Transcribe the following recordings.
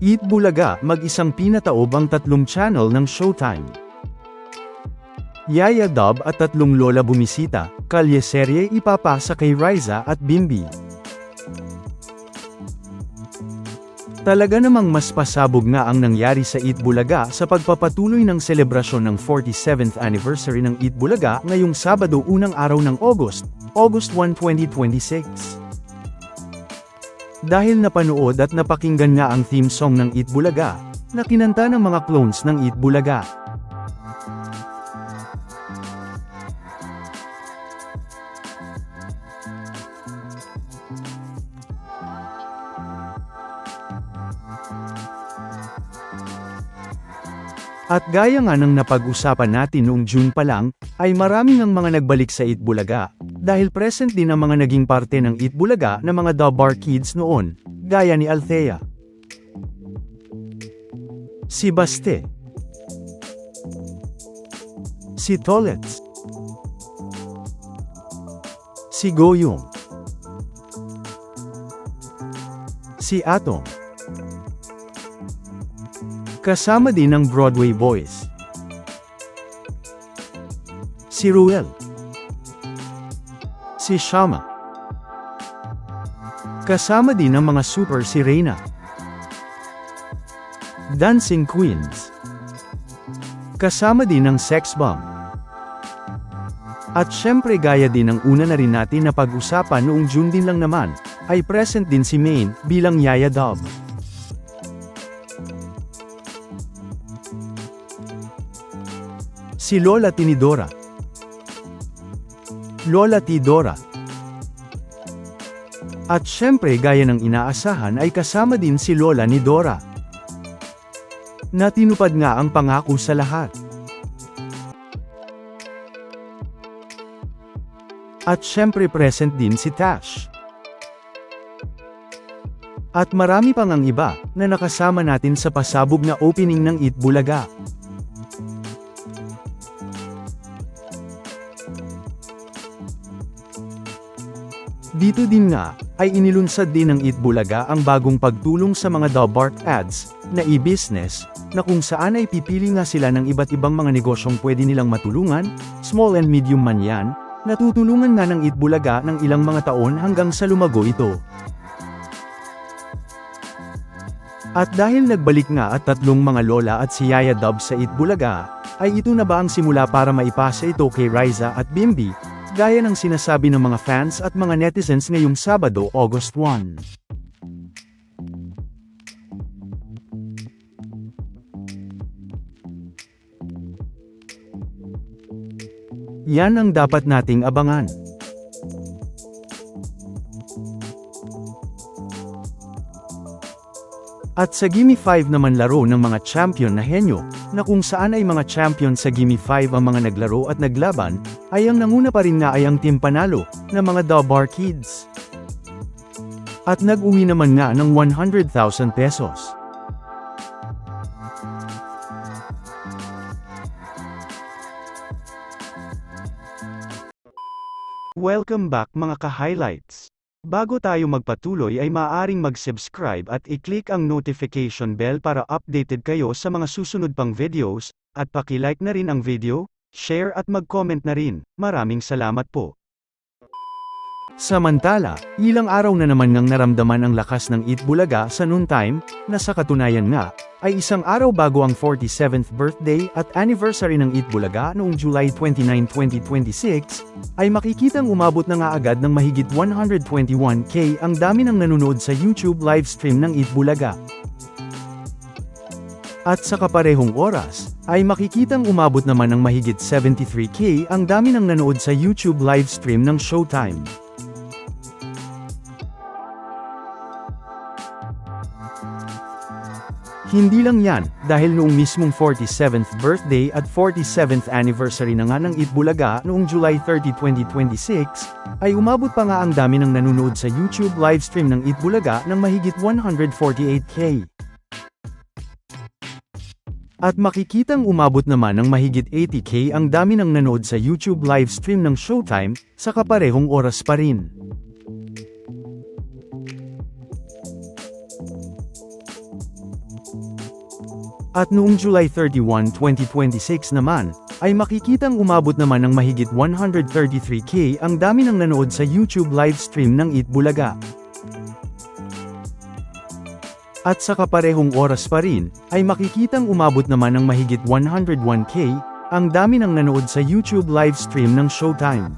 Eat Bulaga, mag-isang pinataob ang 3 channel ng Showtime. Yaya Dub at 3 lola bumisita, kalye-serye ipapasa kay Riza at Bimbi. Talaga namang mas pasabog nga ang nangyari sa Eat Bulaga sa pagpapatuloy ng selebrasyon ng 47th anniversary ng Eat Bulaga ngayong Sabado unang araw ng August 1, 2026. Dahil napanood at napakinggan nga ang theme song ng Eat Bulaga, na kinanta ng mga clones ng Eat Bulaga. At gaya nga ng napag-usapan natin noong June pa lang, ay maraming ang mga nagbalik sa Eat Bulaga, dahil present din ang mga naging parte ng Eat Bulaga na mga The Bar Kids noon, gaya ni Althea, si Baste, si Tolets, si Goyong, si Atong, kasama din ng Broadway Boys, si Ruel, si Shama, kasama din ng mga super si Reyna, Dancing Queens, kasama din ng Sex Bomb. At syempre gaya din ng una na rin natin na pag-usapan noong June din lang naman, ay present din si Maine bilang Yaya Dub. Si Lola Tinidora, Lola Tidora. At syempre gaya ng inaasahan ay kasama din si Lola ni Dora, na tinupad nga ang pangako sa lahat. At syempre present din si Tash. At marami pang ang iba, na nakasama natin sa pasabog na opening ng Eat Bulaga. Dito din nga, ay inilunsad din ng Eat Bulaga ang bagong pagtulong sa mga The Bark Ads, na e-business, na kung saan ay pipili nga sila ng iba't ibang mga negosyong pwede nilang matulungan, small and medium man yan, natutulungan nga ng Eat Bulaga ng ilang mga taon hanggang sa lumago ito. At dahil nagbalik nga at 3 mga lola at si Yaya Dub sa Eat Bulaga, ay ito na ba ang simula para maipasa ito kay Riza at Bimbi, gaya ng sinasabi ng mga fans at mga netizens ngayong Sabado, August 1. Yan ang dapat nating abangan. At sa Gimme 5 naman laro ng mga champion na henyo, na kung saan ay mga champion sa Gimme 5 ang mga naglaro at naglaban, ay ang nanguna pa rin nga ay ang team panalo, na mga The Bar Kids. At nag-uwi naman nga ng 100,000 pesos. Welcome back mga ka-highlights. Bago tayo magpatuloy ay maaaring mag-subscribe at i-click ang notification bell para updated kayo sa mga susunod pang videos, at paki-like na rin ang video, share at mag-comment na rin. Maraming salamat po. Samantala, ilang araw na naman ngang naramdaman ang lakas ng Eat Bulaga sa noontime, na sa katunayan nga, ay isang araw bago ang 47th birthday at anniversary ng Eat Bulaga noong July 29, 2026, ay makikitang umabot na nga agad ng mahigit 121K ang dami ng nanonood sa YouTube livestream ng Eat Bulaga. At sa kaparehong oras, ay makikitang umabot naman ng mahigit 73K ang dami ng nanood sa YouTube livestream ng Showtime. Hindi lang yan, dahil noong mismong 47th birthday at 47th anniversary na nga ng Eat Bulaga noong July 30, 2026, ay umabot pa nga ang dami ng nanonood sa YouTube livestream ng Eat Bulaga ng mahigit 148K. At makikitang umabot naman ng mahigit 80K ang dami ng nanood sa YouTube livestream ng Showtime, sa kaparehong oras pa rin. At noong July 31, 2026 naman, ay makikitang umabot naman ng mahigit 133K ang dami ng nanood sa YouTube livestream ng Eat Bulaga. At sa kaparehong oras pa rin, ay makikitang umabot naman ng mahigit 101K ang dami ng nanood sa YouTube livestream ng Showtime.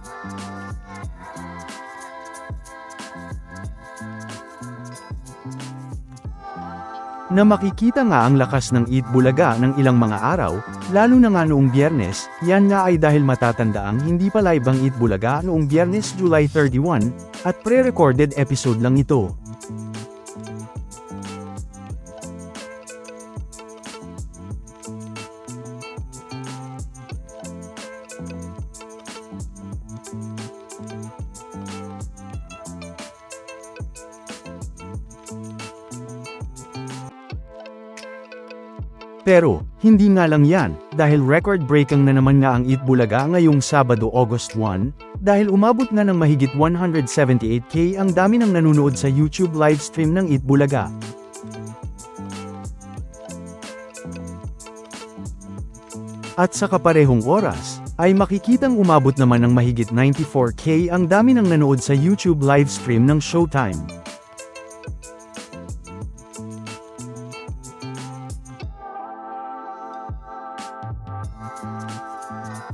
Na makikita nga ang lakas ng Eat Bulaga ng ilang mga araw, lalo na nga noong Biyernes, yan nga ay dahil matatandaang hindi pa live ang Eat Bulaga noong Biyernes July 31, at pre-recorded episode lang ito. Pero, hindi nga lang yan, dahil record-breaking na naman nga ang Eat Bulaga ngayong Sabado August 1, dahil umabot na ng mahigit 178K ang dami ng nanonood sa YouTube livestream ng Eat Bulaga. At sa kaparehong oras, ay makikitang umabot naman ng mahigit 94K ang dami ng nanood sa YouTube livestream ng Showtime.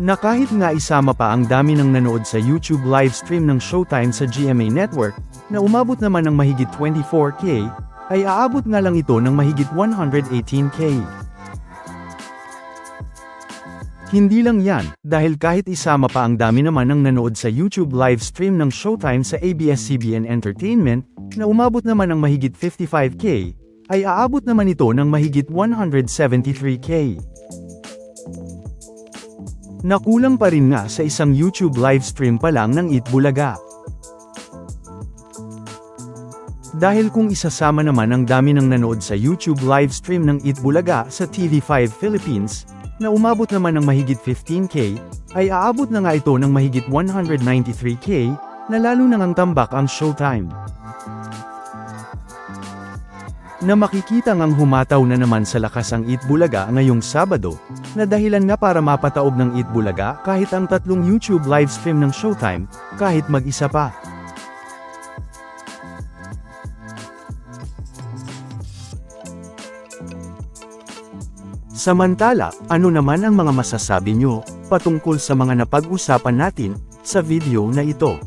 Na kahit nga isama pa ang dami ng nanood sa YouTube livestream ng Showtime sa GMA Network, na umabot naman ng mahigit 24K, ay aabot nga lang ito ng mahigit 118K. Hindi lang yan, dahil kahit isama pa ang dami naman ng nanood sa YouTube livestream ng Showtime sa ABS-CBN Entertainment, na umabot naman ng mahigit 55K, ay aabot naman ito ng mahigit 173K. Nakulang pa rin nga sa isang YouTube livestream pa lang ng Eat Bulaga. Dahil kung isasama naman ang dami ng nanood sa YouTube livestream ng Eat Bulaga sa TV5 Philippines, na umabot naman ng mahigit 15K, ay aabot na nga ito ng mahigit 193K, na lalo nang ang tambak ang Showtime. Na makikita ngang humataw na naman sa lakas ang Eat Bulaga ngayong Sabado, na dahilan nga para mapataob ng Eat Bulaga kahit ang tatlong YouTube livestream ng Showtime, kahit mag-isa pa. Samantala, ano naman ang mga masasabi nyo patungkol sa mga napag-usapan natin sa video na ito?